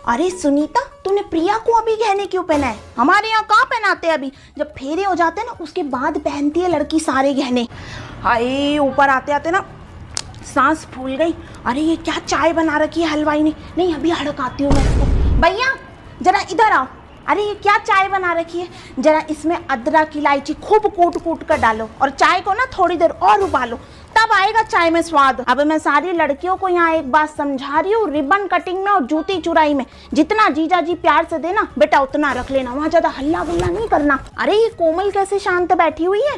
अरे सुनीता, तूने प्रिया को अभी गहने क्यों पहनाए? हमारे यहाँ कहाँ पहनाते हैं अभी, जब फेरे हो जाते हैं ना उसके बाद पहनती है लड़की सारे गहने। हाय, ऊपर आते आते ना सांस फूल गई। अरे ये क्या चाय बना रखी है हलवाई ने। नहीं अभी हड़काती हूँ मैं इसको। भैया जरा इधर आओ। अरे ये क्या चाय बना रखी है, जरा इसमें अदरक इलायची खूब कूट कूट कर डालो और चाय को ना थोड़ी देर और उबालो, तब आएगा चाय में स्वाद। अब मैं सारी लड़कियों को यहाँ एक बात समझा रही हूँ, रिबन कटिंग में और जूती चुराई में जितना जीजा जी प्यार से देना बेटा उतना रख लेना, वहाँ ज्यादा हल्ला गुल्ला नहीं करना। अरे ये कोमल कैसे शांत बैठी हुई है।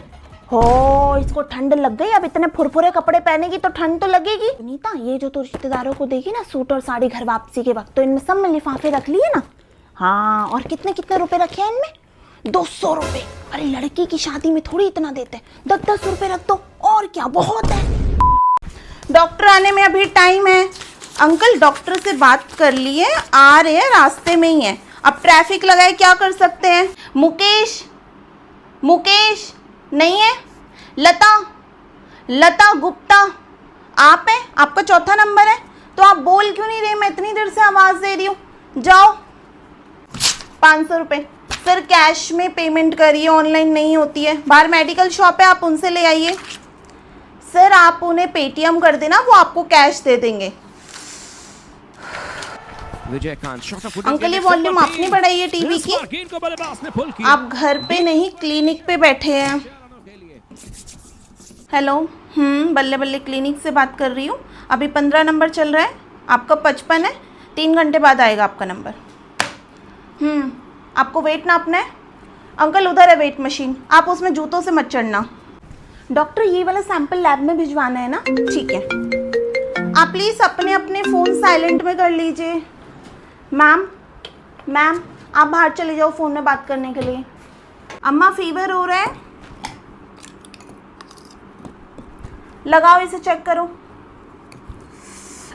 हो इसको ठंड लग गई, अब इतने फुरफुरे कपड़े पहनेगी तो ठंड तो लगेगी। सुनीता ये जो तो रिश्तेदारों को देगी ना सूट और साड़ी घर वापसी के वक्त, तो इनमें सब में लिफाफे रख लिए ना। हाँ और कितने कितने रुपए रखे हैं इनमें? 200 रुपए। अरे लड़की की शादी में थोड़ी इतना देते हैं, 10-10 रुपए रख दो और क्या, बहुत है। डॉक्टर आने में अभी टाइम है। अंकल डॉक्टर से बात कर लिए, आ रहे हैं, रास्ते में ही है। अब ट्रैफिक लगा है, क्या कर सकते हैं। मुकेश, मुकेश नहीं है। लता गुप्ता आप हैं? आपका चौथा नंबर है, तो आप बोल क्यों नहीं रहे? मैं इतनी देर से आवाज दे रही हूँ। जाओ 500 रुपये सर कैश में पेमेंट करिए, ऑनलाइन नहीं होती है। बाहर मेडिकल शॉप है, आप उनसे ले आइए। सर आप उन्हें पेटीएम कर देना, वो आपको कैश दे देंगे। अंकल ये वॉल्यूम आपने बढ़ाई है टीवी की, आप घर पे नहीं क्लिनिक पे बैठे हैं। हेलो, बल्ले बल्ले क्लिनिक से बात कर रही हूँ। अभी 15 नंबर चल रहा है, आपका 55 है, 3 घंटे बाद आएगा आपका नंबर। आपको वेट नापना है? अंकल उधर है वेट मशीन, आप उसमें जूतों से मत चढ़ना। डॉक्टर ये वाला सैंपल लैब में भिजवाना है ना? ठीक है, आप प्लीज अपने अपने फ़ोन साइलेंट में कर लीजिए। मैम आप बाहर चले जाओ फ़ोन में बात करने के लिए। अम्मा फीवर हो रहा है, लगाओ इसे, चेक करो।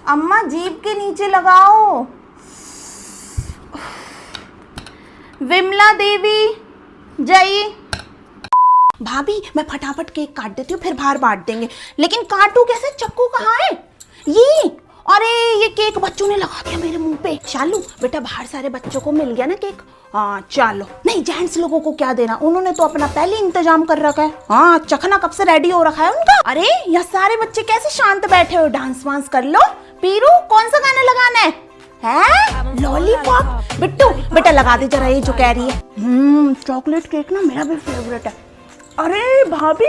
अम्मा जीभ के नीचे लगाओ। विमला देवी जय। भाभी मैं फटाफट केक काट देती हूँ, फिर बाहर बांट देंगे। लेकिन काटू कैसे, चक्कू कहाँ है? ये अरे ये केक बच्चों ने लगा दिया मेरे मुंह पे। चालू बेटा बाहर सारे बच्चों को मिल गया ना केक। हाँ चलो, नहीं जेंट्स लोगों को क्या देना, उन्होंने तो अपना पहले इंतजाम कर रखा है। हाँ चखना कब से रेडी हो रखा है उनका। अरे यहाँ सारे बच्चे कैसे शांत बैठे हो, डांस वांस कर लो। पीरू कौन सा गाना लगाना है? लॉलीपॉप। बिट्टू बेटा लगा दे जरा ये जो कह रही है। चॉकलेट केक ना मेरा भी फेवरेट है। अरे भाभी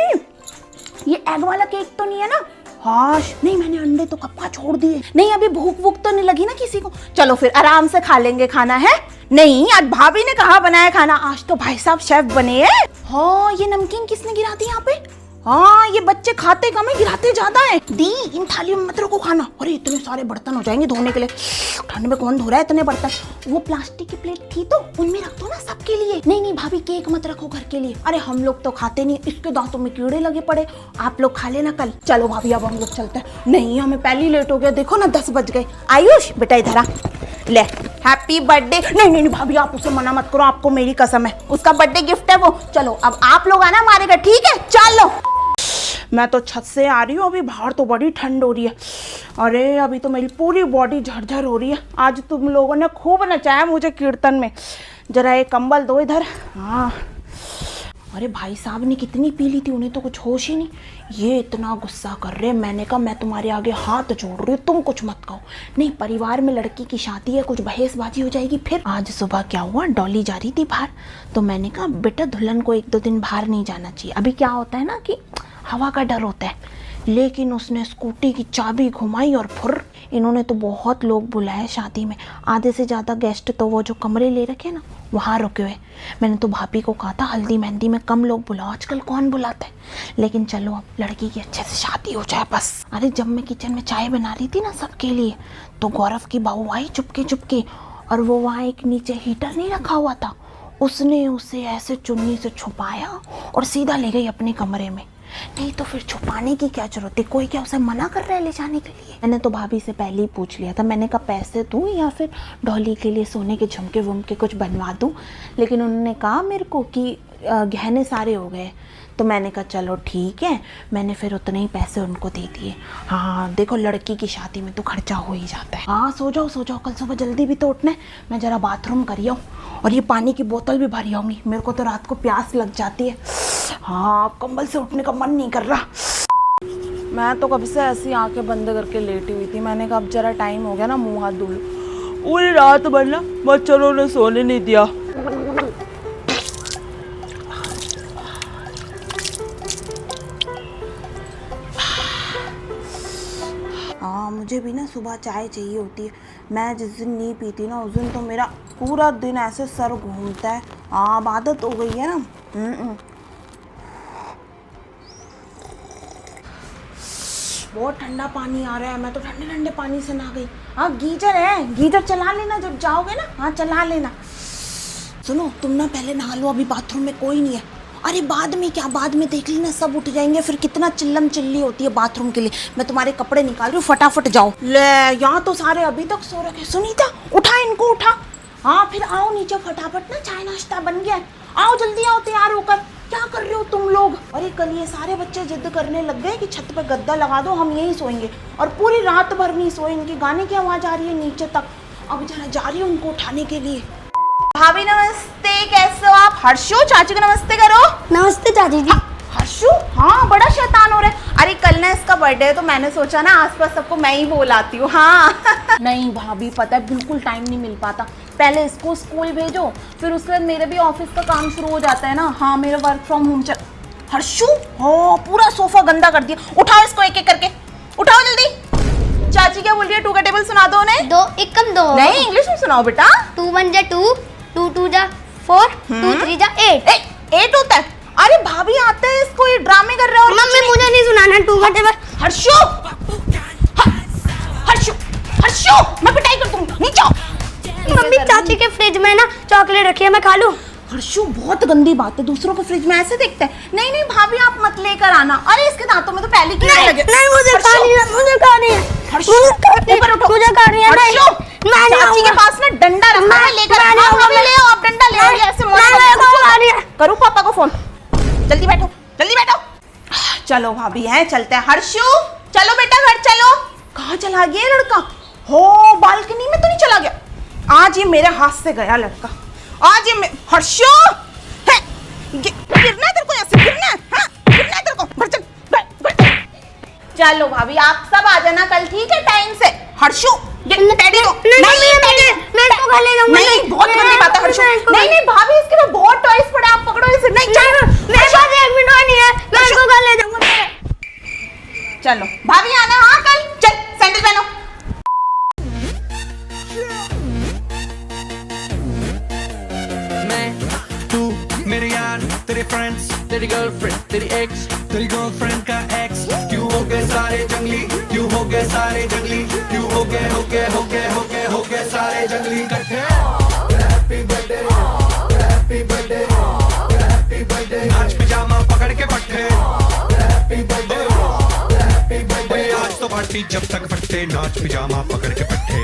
ये एग वाला केक तो नहीं है ना? हाश नहीं, मैंने अंडे तो कब का छोड़ दिए। नहीं अभी भूख वूख तो नहीं लगी ना किसी को? चलो फिर आराम से खा लेंगे खाना है। नहीं आज भाभी ने कहा बनाया खाना, आज तो भाई साहब शेफ बने हैं। हाँ ये नमकीन किसने गिरा दी यहाँ पे? हाँ ये बच्चे खाते कम है, गिराते ज्यादा है। दी इन थालियों में मत रखो खाना। अरे इतने सारे बर्तन हो जाएंगे धोने के लिए, ठंड में कौन धो रहा है इतने बर्तन। वो प्लास्टिक की प्लेट थी तो उनमें रख दो ना सबके लिए। नहीं भाभी केक मत रखो घर के लिए। अरे हम लोग तो खाते नहीं, इसके दांतों में कीड़े लगे पड़े, आप लोग खा लेना कल। चलो भाभी अब हम लोग चलते हैं। नहीं हमें पहले ही लेट हो गया, देखो ना 10 बज गए। आयुष बेटा इधर आ, ले हैप्पी बर्थडे। नहीं भाभी आप उसे मना मत करो, आपको मेरी कसम है, उसका बर्थडे गिफ्ट है वो। चलो अब आप लोग आना हमारे घर, ठीक है? चलो मैं तो छत से आ रही हूँ, अभी बाहर तो बड़ी ठंड हो रही है। अरे अभी तो मेरी पूरी बॉडी झरझर हो रही है। आज तुम लोगों ने खूब नचाया मुझे कीर्तन में। जरा एक कंबल दो इधर। हाँ अरे भाई साहब ने कितनी पी ली थी, उन्हें तो कुछ होश ही नहीं। ये इतना गुस्सा कर रहे, मैंने कहा मैं तुम्हारे आगे हाथ जोड़ रही हूँ, तुम कुछ मत कहो। नहीं परिवार में लड़की की शादी है, कुछ बहेसबाजी हो जाएगी फिर। आज सुबह क्या हुआ, डॉली जा रही थी बाहर, तो मैंने कहा बेटा दुल्हन को 1-2 दिन बाहर नहीं जाना चाहिए। अभी क्या होता है ना कि हवा का डर होता है, लेकिन उसने स्कूटी की चाबी घुमाई और फुर। इन्होंने तो बहुत लोग बुलाए शादी में, आधे से ज़्यादा गेस्ट तो वो जो कमरे ले रखे ना वहाँ रुके हुए। मैंने तो भाभी को कहा था हल्दी मेहंदी में कम लोग बुलाओ, आजकल कौन बुलाता है। लेकिन चलो अब लड़की की अच्छे से शादी हो जाए बस। अरे जब मैं किचन में चाय बना रही थी ना सबके लिए, तो गौरव की बहू आई चुपके चुपके, और वो वहाँ एक नीचे हीटर नहीं रखा हुआ था, उसने उसे ऐसे चुन्नी से छुपाया और सीधा ले गई अपने कमरे में। नहीं तो फिर छुपाने की क्या जरूरत थी, कोई क्या उसे मना कर रहा है ले जाने के लिए। मैंने तो भाभी से पहले ही पूछ लिया था, मैंने कहा पैसे दूं या फिर डॉली के लिए सोने के झुमके वुमके कुछ बनवा दूं, लेकिन उन्होंने कहा मेरे को कि गहने सारे हो गए। तो मैंने कहा चलो ठीक है, मैंने फिर उतने ही पैसे उनको दे दिए। हाँ देखो, लड़की की शादी में तो खर्चा हो ही जाता है। हाँ सो जाओ, कल सुबह जल्दी भी तो उठना है। मैं ज़रा बाथरूम करी आऊँ और ये पानी की बोतल भी भरी आऊँगी, मेरे को तो रात को प्यास लग जाती है। हाँ कंबल से उठने का मन नहीं कर रहा। मैं तो कब से ऐसी आंखें बंद करके लेटी हुई थी। मैंने कहा अब जरा टाइम हो गया ना, मुँह हाथ धो लूँ। पूरी रात भर ना बच्चों ने सोने नहीं दिया। हाँ मुझे भी ना सुबह चाय चाहिए होती है। मैं जिस दिन नहीं पीती ना उस दिन तो मेरा पूरा दिन ऐसे सर घूमता है। हाँ अब आदत हो गई है ना। बहुत ठंडा पानी आ रहा है, मैं तो ठंडे ठंडे पानी से नहा गई। हाँ गीजर है, गीजर चला लेना जब जाओगे ना। हाँ चला लेना। सुनो तुम ना पहले नहा लो, अभी बाथरूम में कोई नहीं है। अरे बाद में क्या, बाद में देख लेना, सब उठ जाएंगे फिर कितना चिल्लम चिल्ली होती है बाथरूम के लिए। मैं तुम्हारे कपड़े निकाल रही हूँ, फटाफट जाओ। ले यहाँ तो सारे अभी तक सो रखे। सुनीता उठा इनको, उठा। हाँ फिर आओ नीचे फटाफट ना, चाय नाश्ता बन गया है। आओ जल्दी आओ तैयार होकर। क्या कर रहे हो तुम लोग? अरे कल ये सारे बच्चे जिद करने लग गए कि छत पर गद्दा लगा दो, हम यहीं सोएंगे। और पूरी रात भर नहीं सोए, इनकी गाने की आवाज आ रही है नीचे तक। अब जरा जा रही हूँ उनको उठाने के लिए। भाभी नमस्ते, कैसे हो आप? हर्षू चाची को नमस्ते करो। नमस्ते चाची जी। हर्षू हाँ बड़ा शैतान हो रहा है। अरे कल ना इसका बर्थडे है तो मैंने सोचा ना आसपास सबको मैं ही बोलाती हूँ। हाँ नहीं भाभी पता है बिल्कुल टाइम नहीं मिल पाता। पहले इसको स्कूल भेजो, फिर उसके बाद मेरे भी ऑफिस का काम शुरू हो जाता है ना। हाँ मेरा वर्क फ्रॉम होम चल। हर्षू हाँ पूरा सोफा गंदा कर दिया। उठाओ इसको एक एक करके, उठाओ जल्दी। चाची क्या बोल रही है? 2 का टेबल सुना दो उन्हें। 2 एकम 2 नहीं इंग्लिश में सुनाओ बेटा। 2 1 जा 2, 2 2 जा 4, 2 3 जा 8। 8 होता है? अरे भाभी आते हैं इसको, ये ड्रामे कर रहे हो। मम्मी मुझे नहीं सुनाना 2 का टेबल। हर्षू हर्षू हर्षू मैं पिटाई कर दूंगी, नीचे आओ। मम्मी चाची के फ्रिज में ना चॉकलेट रखी है, मैं खा लूं? हर्षू बहुत गंदी बात है, दूसरों को फ्रिज में ऐसे देखते हैं। नहीं नहीं भाभी आप मत लेकर आना। अरे इसके दांतों में तो पहले कीड़े लगे। नहीं मुझे खानी है, मुझे खानी है। हर्षू ऊपर उठो, मुझे खानी है। हर्षू चाची के पास ना डंडा रखा है, लेकर आओ। भाभी ले आओ आप डंडा ले आओ। ऐसे मत करो, पापा को फोन। जल्दी बैठो जल्दी बैठो। चलो भाभी है चलते हैं। हर्षू चलो बेटा घर चलो। कहाँ चला गया लड़का? हो बालकनी में तो नहीं चला गया? आज ये मेरे हाथ से गया लड़का। आज ये हर्षू है गिरना है तेरे को, ऐसे गिरना है। हाँ गिरना है तेरे को। बढ़ चल बढ़ चल। चलो भाभी आप सब आ जाना कल, ठीक है टाइम से। हर्षू डैडी को नहीं बहुत गंदी बात है हर्षू। नहीं नहीं भाभी इसके पास बहुत टॉयज पड़े, आप पकड़ो इसे। नहीं मेरे पास 1 मिनट नहीं है, मैं इसको घर ले जाऊंगा। चलो भाभी आना। हाँ कल चल सैंडल पहनो। मेरे यार तेरे फ्रेंड्स, तेरी गर्लफ्रेंड, तेरी एक्स, तेरी गर्लफ्रेंड का एक्स। क्यों हो गए सारे जंगली, क्यों हो गए सारे जंगली, क्यों हो गए सारे जंगली इकट्ठे। Happy birthday happy birthday happy birthday. आज पिजामा पकड़ के पट्टे। Happy birthday happy birthday. आज तो पार्टी जब तक फटते, नाच पिजामा पकड़ के पट्टे।